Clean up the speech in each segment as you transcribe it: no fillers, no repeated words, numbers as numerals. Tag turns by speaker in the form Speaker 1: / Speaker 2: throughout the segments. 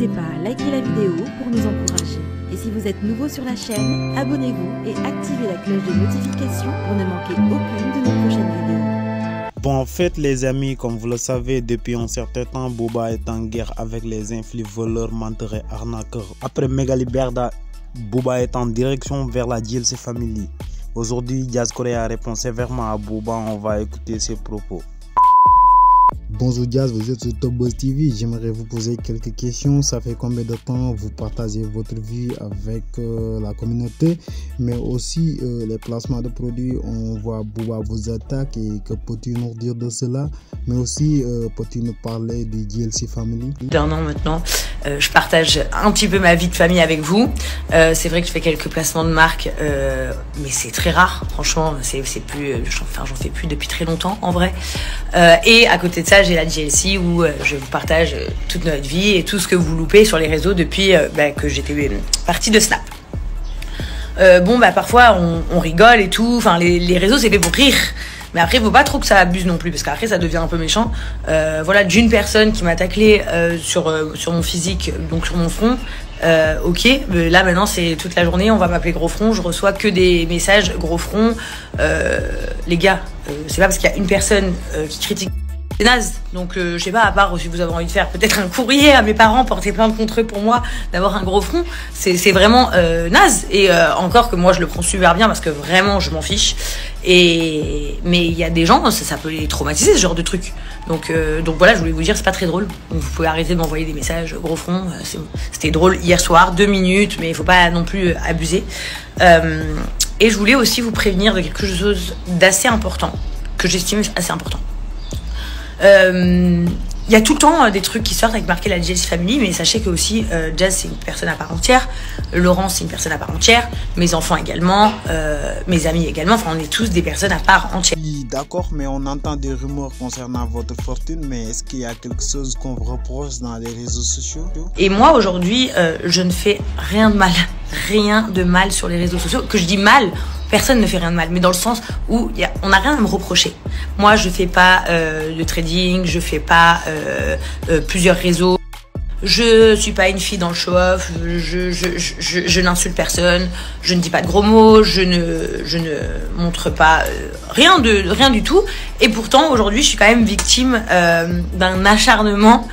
Speaker 1: N'hésitez pas à liker la vidéo pour nous encourager. Et si vous êtes nouveau sur la chaîne, abonnez-vous et activez la cloche de notification pour ne manquer aucune de nos prochaines vidéos.
Speaker 2: Bon, en fait, les amis, comme vous le savez, depuis un certain temps, Booba est en guerre avec les influx voleurs, menteurs et arnaqueurs. Après Megali Berda, Booba est en direction vers la JLC Family. Aujourd'hui, Jazz Correa répond sévèrement à Booba. On va écouter ses propos.
Speaker 3: Bonjour Jazz, vous êtes sur Top Buzz TV. J'aimerais vous poser quelques questions. Ça fait combien de temps vous partagez votre vie avec la communauté, mais aussi les placements de produits? On voit Booba vous attaque, et que peux-tu nous dire de cela? Mais aussi, peux-tu nous parler du JLC Family?
Speaker 4: D'un an maintenant, je partage un petit peu ma vie de famille avec vous. C'est vrai que je fais quelques placements de marque, mais c'est très rare. Franchement, c'est plus, j'en fais plus depuis très longtemps en vrai. Et à côté de ça, j'ai la JLC où je vous partage toute notre vie et tout ce que vous loupez sur les réseaux depuis que j'étais partie de Snap. Parfois on rigole et tout. Enfin, les réseaux c'est fait pour rire. Mais après, il faut pas trop que ça abuse non plus, parce qu'après, ça devient un peu méchant. Voilà, d'une personne qui m'a taclé sur mon physique, donc sur mon front. Ok, là maintenant, c'est toute la journée, on va m'appeler gros front. Je reçois que des messages gros front. Les gars, c'est pas parce qu'il y a une personne qui critique. C'est naze, donc je sais pas, à part si vous avez envie de faire peut-être un courrier à mes parents, porter plainte contre eux pour moi d'avoir un gros front, c'est vraiment naze. Et encore que moi je le prends super bien parce que vraiment je m'en fiche. Mais il y a des gens, ça peut les traumatiser ce genre de truc. Donc voilà, je voulais vous dire, c'est pas très drôle. Donc vous pouvez arrêter de m'envoyer des messages gros front. C'était drôle hier soir, 2 minutes, mais il faut pas non plus abuser. Et je voulais aussi vous prévenir de quelque chose d'assez important, que j'estime assez important. Il y a tout le temps des trucs qui sortent avec marqué la JLC Family, mais sachez que aussi Jazz c'est une personne à part entière, Laurent c'est une personne à part entière, mes enfants également, mes amis également, enfin on est tous des personnes à part entière.
Speaker 2: Oui, d'accord, mais on entend des rumeurs concernant votre fortune, mais est-ce qu'il y a quelque chose qu'on vous reproche dans les réseaux sociaux?
Speaker 4: Et moi aujourd'hui, je ne fais rien de mal sur les réseaux sociaux. Que je dis mal, personne ne fait rien de mal, mais dans le sens où on n'a rien à me reprocher. Moi, je fais pas de trading, je fais pas plusieurs réseaux. Je suis pas une fille dans le show-off, je n'insulte personne, je ne dis pas de gros mots, je ne montre pas rien du tout. Et pourtant, aujourd'hui, je suis quand même victime d'un acharnement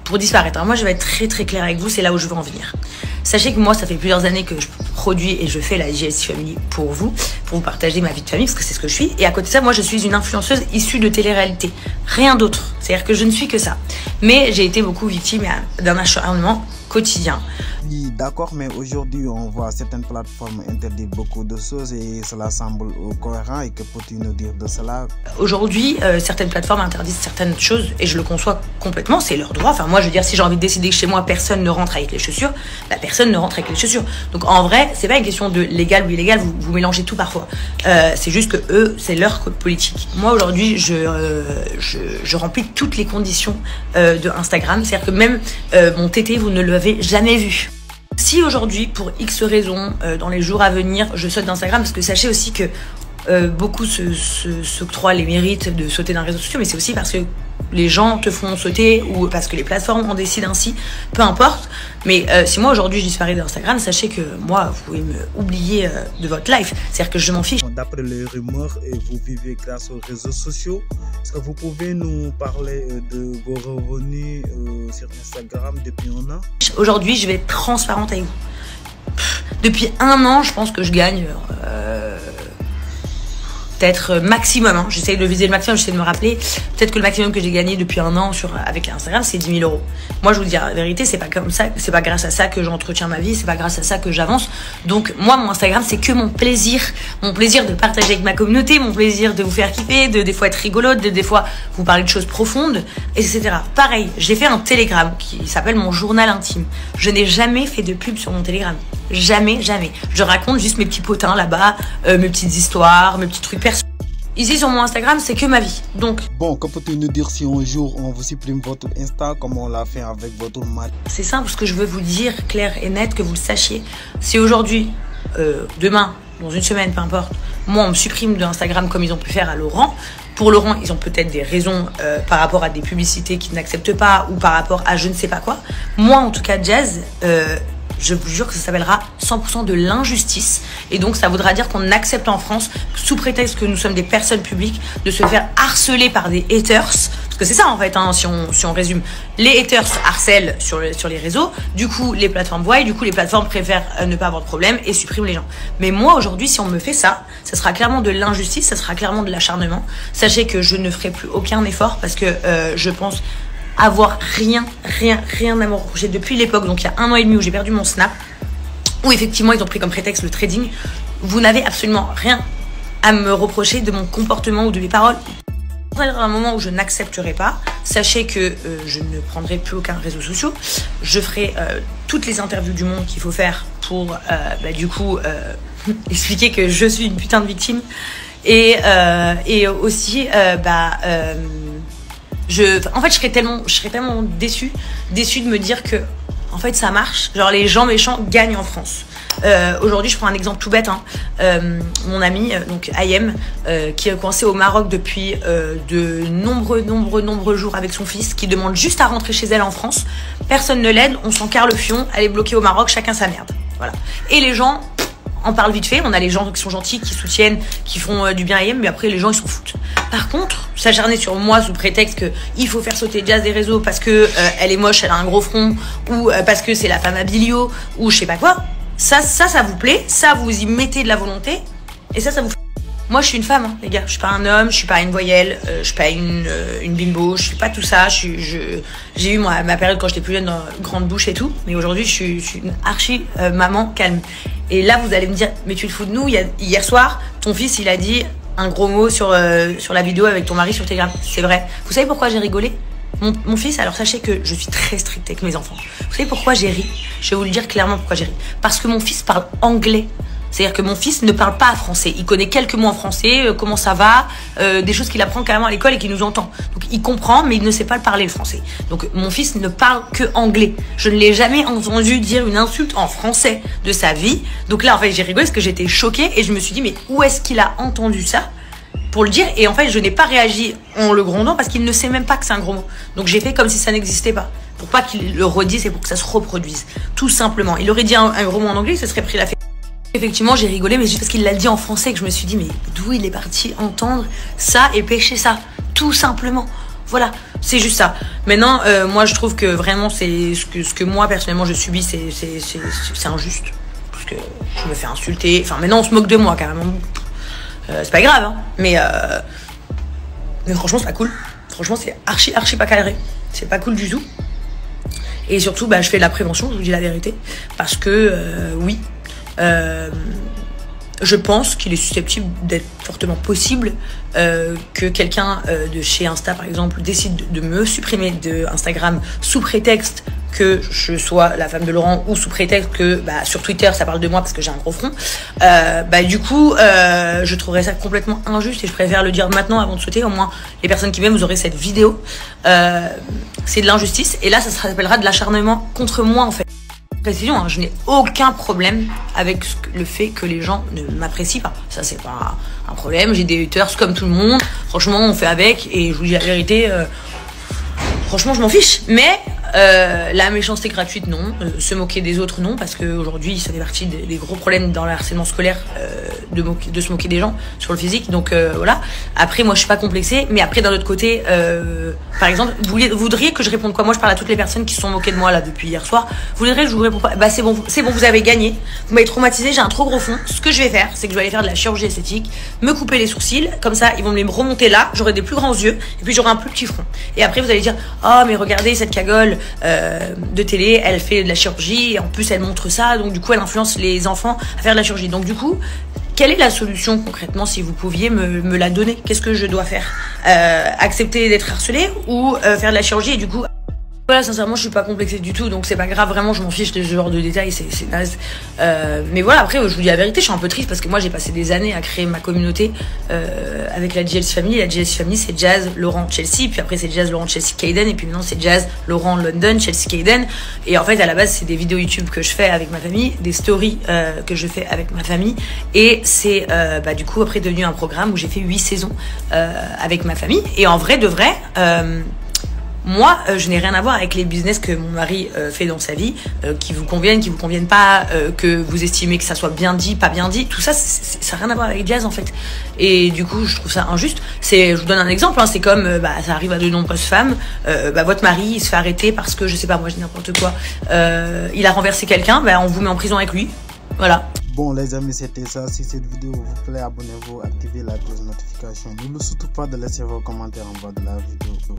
Speaker 4: pour disparaître. Alors moi, je vais être très très claire avec vous, c'est là où je veux en venir. Sachez que moi, ça fait plusieurs années que je produis et je fais la JLC Family pour vous partager ma vie de famille, parce que c'est ce que je suis. Et à côté de ça, moi, je suis une influenceuse issue de télé-réalité. Rien d'autre. C'est-à-dire que je ne suis que ça. Mais j'ai été beaucoup victime d'un acharnement quotidien.
Speaker 2: Oui, d'accord, mais aujourd'hui, on voit certaines plateformes interdire beaucoup de choses et cela semble cohérent. Et que peux-tu nous dire de cela? Aujourd'hui,
Speaker 4: certaines plateformes interdisent certaines choses et je le conçois complètement, c'est leur droit. Enfin, moi, je veux dire, si j'ai envie de décider que chez moi, personne ne rentre avec les chaussures, personne ne rentre avec les chaussures. Donc, en vrai, c'est pas une question de légal ou illégal, vous mélangez tout parfois. C'est juste que eux, c'est leur code politique. Moi, aujourd'hui, je remplis toutes les conditions de Instagram. C'est-à-dire que même mon tété, vous ne l'avez jamais vu. Si aujourd'hui, pour X raisons, dans les jours à venir, je saute d'Instagram, parce que sachez aussi que beaucoup s'octroient les mérites de sauter d'un réseau social, mais c'est aussi parce que les gens te font sauter ou parce que les plateformes en décident ainsi, peu importe. Mais si moi aujourd'hui je disparais d'Instagram, sachez que moi, vous pouvez me oublier de votre life. C'est-à-dire que je m'en fiche.
Speaker 2: D'après les rumeurs, vous vivez grâce aux réseaux sociaux. Est-ce que vous pouvez nous parler de vos revenus sur Instagram depuis un an? Aujourd'hui,
Speaker 4: je vais être transparente avec vous. Depuis un an, je pense que je gagne peut-être maximum, hein. J'essaye de viser le maximum, j'essaie de me rappeler. Peut-être que le maximum que j'ai gagné depuis un an avec Instagram, c'est 10 000 €. Moi, je vous dis la vérité, c'est pas comme ça, c'est pas grâce à ça que j'entretiens ma vie, c'est pas grâce à ça que j'avance. Donc, moi, mon Instagram, c'est que mon plaisir de partager avec ma communauté, mon plaisir de vous faire kiffer, de des fois être rigolote, de des fois vous parler de choses profondes, etc. Pareil, j'ai fait un Telegram qui s'appelle mon journal intime. Je n'ai jamais fait de pub sur mon Telegram. Jamais, jamais. Je raconte juste mes petits potins là-bas, mes petites histoires, mes petits trucs personnels. Ici sur mon Instagram, c'est que ma vie. Donc,
Speaker 2: bon, que peux-tu nous dire si un jour on vous supprime votre Insta comme on l'a fait avec votre mari?
Speaker 4: C'est simple, ce que je veux vous dire, clair et net, que vous le sachiez. Si aujourd'hui, demain, dans une semaine, peu importe, moi on me supprime de Instagram comme ils ont pu faire à Laurent, Pour Laurent, ils ont peut-être des raisons par rapport à des publicités qu'ils n'acceptent pas ou par rapport à je ne sais pas quoi. Moi, en tout cas, Jazz, je vous jure que ça s'appellera 100% de l'injustice. Et donc, ça voudra dire qu'on accepte en France, sous prétexte que nous sommes des personnes publiques, de se faire harceler par des haters. Parce que c'est ça, en fait, hein, si on résume. Les haters harcèlent sur les réseaux. Du coup, les plateformes voient. Et du coup, les plateformes préfèrent ne pas avoir de problème et suppriment les gens. Mais moi, aujourd'hui, si on me fait ça, ça sera clairement de l'injustice, ça sera clairement de l'acharnement. Sachez que je ne ferai plus aucun effort parce que je pense avoir rien à me reprocher depuis l'époque, donc il y a 1 an et demi où j'ai perdu mon Snap, où effectivement ils ont pris comme prétexte le trading. Vous n'avez absolument rien à me reprocher de mon comportement ou de mes paroles. À un moment où je n'accepterai pas, sachez que je ne prendrai plus aucun réseau social. Je ferai toutes les interviews du monde qu'il faut faire pour du coup expliquer que je suis une putain de victime et aussi en fait, je serais tellement déçue de me dire que, en fait, ça marche. Genre, les gens méchants gagnent en France. Aujourd'hui, je prends un exemple tout bête. Mon ami, donc Ayem, qui est coincé au Maroc depuis de nombreux jours avec son fils, qui demande juste à rentrer chez elle en France. Personne ne l'aide, on s'en carre le fion, elle est bloquée au Maroc, chacun sa merde. Voilà. Et les gens en parlent vite fait. On a les gens qui sont gentils, qui soutiennent, qui font du bien à Ayem, mais après, les gens, ils s'en foutent. Par contre, s'acharner sur moi sous prétexte que il faut faire sauter Jazz des réseaux parce que elle est moche, elle a un gros front, ou parce que c'est la femme à Bilio, ou je sais pas quoi, ça vous plaît, ça vous y mettez de la volonté, et ça vous. Moi, je suis une femme, hein, les gars. Je suis pas un homme, je suis pas une voyelle, je suis pas une bimbo, je suis pas tout ça. J'ai eu ma période quand j'étais plus jeune dans grande bouche et tout, mais aujourd'hui, je suis une archi maman calme. Et là, vous allez me dire, mais tu te fous de nous. Hier soir, ton fils, il a dit un gros mot sur la vidéo avec ton mari sur Telegram. C'est vrai. Vous savez pourquoi j'ai rigolé ? Mon fils, alors sachez que je suis très stricte avec mes enfants. Vous savez pourquoi j'ai ri ? Je vais vous le dire clairement pourquoi j'ai ri. Parce que mon fils parle anglais. C'est-à-dire que mon fils ne parle pas français. Il connaît quelques mots en français, comment ça va, des choses qu'il apprend carrément à l'école et qu'il nous entend. Donc il comprend, mais il ne sait pas le parler le français. Donc mon fils ne parle que anglais. Je ne l'ai jamais entendu dire une insulte en français de sa vie. Donc là, en fait, j'ai rigolé parce que j'étais choquée et je me suis dit, mais où est-ce qu'il a entendu ça pour le dire? Et en fait, je n'ai pas réagi en le grondant parce qu'il ne sait même pas que c'est un gros mot. Donc j'ai fait comme si ça n'existait pas. Pour pas qu'il le redise et pour que ça se reproduise. Tout simplement. Il aurait dit un gros mot en anglais, il se serait pris la fête. Effectivement, j'ai rigolé, mais juste parce qu'il l'a dit en français que je me suis dit, mais d'où il est parti entendre ça et pêcher ça? Tout simplement. Voilà, c'est juste ça. Maintenant, moi, je trouve que vraiment, c'est ce que moi, personnellement, je subis, c'est injuste. Parce que je me fais insulter. Enfin, maintenant, on se moque de moi, carrément. C'est pas grave, hein. Mais franchement, c'est pas cool. Franchement, c'est archi pas carré. C'est pas cool du tout. Et surtout, je fais de la prévention, je vous dis la vérité. Parce que, oui. Je pense qu'il est susceptible d'être fortement possible que quelqu'un de chez Insta, par exemple, décide de me supprimer de Instagram sous prétexte que je sois la femme de Laurent ou sous prétexte que sur Twitter ça parle de moi parce que j'ai un gros front. Du coup, je trouverais ça complètement injuste et je préfère le dire maintenant avant de sauter. Au moins, les personnes qui m'aiment, vous aurez cette vidéo. C'est de l'injustice et là, ça s'appellera de l'acharnement contre moi en fait. Précision, hein, je n'ai aucun problème avec le fait que les gens ne m'apprécient pas. Ça, c'est pas un problème. J'ai des haters comme tout le monde. Franchement, on fait avec. Et je vous dis la vérité, franchement, je m'en fiche. Mais la méchanceté gratuite, non. Se moquer des autres, non. Parce qu'aujourd'hui, ça fait partie des gros problèmes dans le harcèlement scolaire de se moquer des gens sur le physique. Donc voilà. Après, moi, je suis pas complexée. Mais après, d'un autre côté, par exemple, vous voudriez que je réponde quoi? Moi, je parle à toutes les personnes qui se sont moquées de moi là depuis hier soir. Vous voudriez que je vous réponde pas? C'est bon, vous avez gagné. Vous m'avez traumatisé, j'ai un trop gros fond. Ce que je vais faire, c'est que je vais aller faire de la chirurgie esthétique, me couper les sourcils. Comme ça, ils vont me les remonter là. J'aurai des plus grands yeux et puis j'aurai un plus petit front. Et après, vous allez dire, oh mais regardez cette cagole de télé, elle fait de la chirurgie et en plus elle montre ça. Donc du coup, elle influence les enfants à faire de la chirurgie. Donc du coup, quelle est la solution concrètement si vous pouviez me la donner? Qu'est-ce que je dois faire? Accepter d'être harcelée ou faire de la chirurgie et du coup Voilà, sincèrement, je suis pas complexée du tout, donc c'est pas grave, vraiment, je m'en fiche de ce genre de détails, c'est naze. Mais voilà, après, je vous dis la vérité, je suis un peu triste parce que moi, j'ai passé des années à créer ma communauté avec la JLC Family. La JLC Family, c'est Jazz, Laurent, Chelsea, puis après, c'est Jazz, Laurent, Chelsea, Kayden, et puis maintenant, c'est Jazz, Laurent, London, Chelsea, Kayden. Et en fait, à la base, c'est des vidéos YouTube que je fais avec ma famille, des stories que je fais avec ma famille, et c'est du coup, après, devenu un programme où j'ai fait 8 saisons avec ma famille. Et en vrai, de vrai... moi, je n'ai rien à voir avec les business que mon mari fait dans sa vie, qui vous conviennent pas, que vous estimez que ça soit bien dit, pas bien dit. Tout ça, ça n'a rien à voir avec Jazz en fait. Et du coup, je trouve ça injuste. Je vous donne un exemple. Hein, c'est comme, ça arrive à de nombreuses femmes. Votre mari, il se fait arrêter parce que, je sais pas, moi, je dis n'importe quoi. Il a renversé quelqu'un. On vous met en prison avec lui. Voilà.
Speaker 2: Bon les amis, c'était ça. Si cette vidéo vous plaît, abonnez-vous, activez la cloche de notification. N'oubliez surtout pas de laisser vos commentaires en bas de la vidéo.